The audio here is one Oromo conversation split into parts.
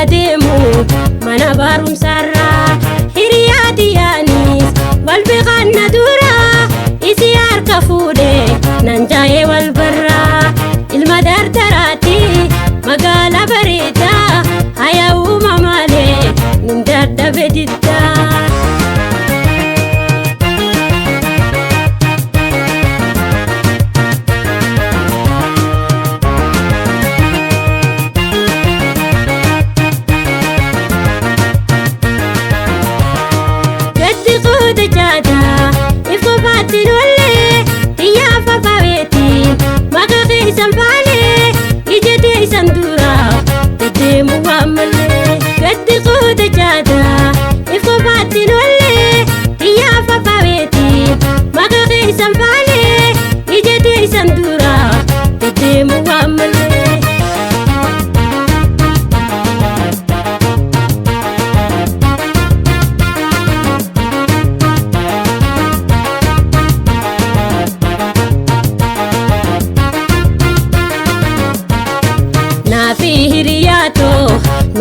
demu mana barum sarra hiriyati yanis wal biqanna dura isi harka fude nanjaye wal barra ilma dardarati magala barida hayawu mamale nindadda bedidda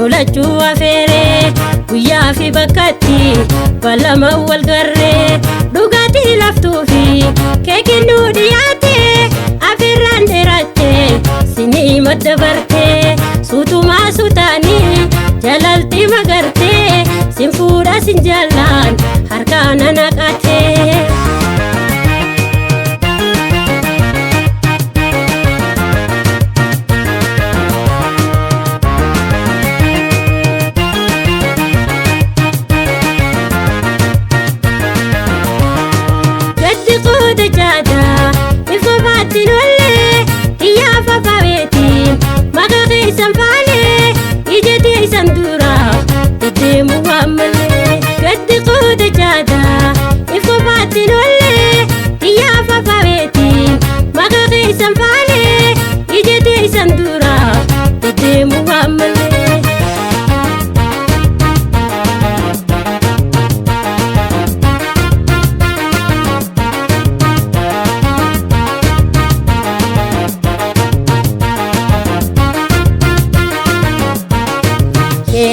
nulachu afere guyyaa fi bakkatti balama wal garre dhugati laftuufi keekinnu dhiyaate afirraan dheeratte sinii maddabarte suutumaa suutaani jalalti magarte sin fuudha sin jaallaan harkaana naqate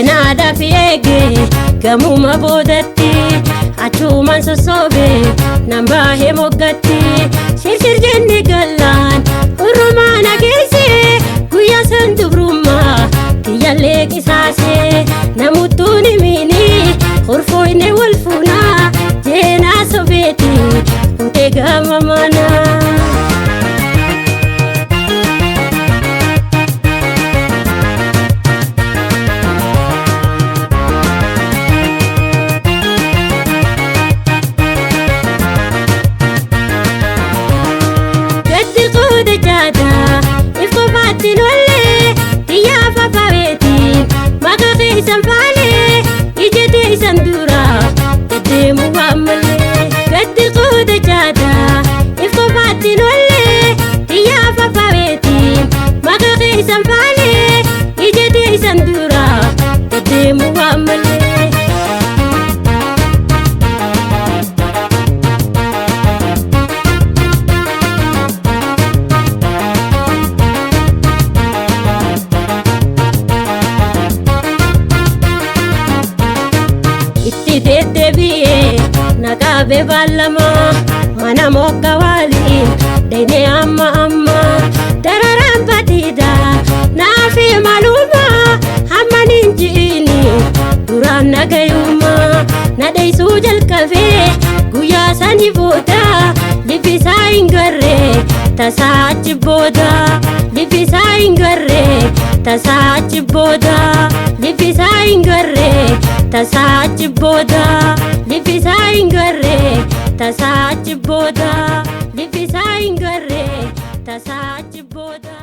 Nada fiege gamuma bodatti achuman sosobe namba hemogatti shirshir jenne gallan urumana geesse guyya sandubrumma kiyalle qisase namutuni mini urfoine wolfuna jena sobeti ute gamamana nagabe balama mana mokka wali dene amma dararam patida nafi maluma hammanin jini duran nagayuma nadai sujal kafe guya sani boda lifisa ingarre tasachi boda lifisa ingarre tasachi boda lifisa ingarre tasachi boda lifisa ingarre tasachi boda lifisa ingarre tasachi boda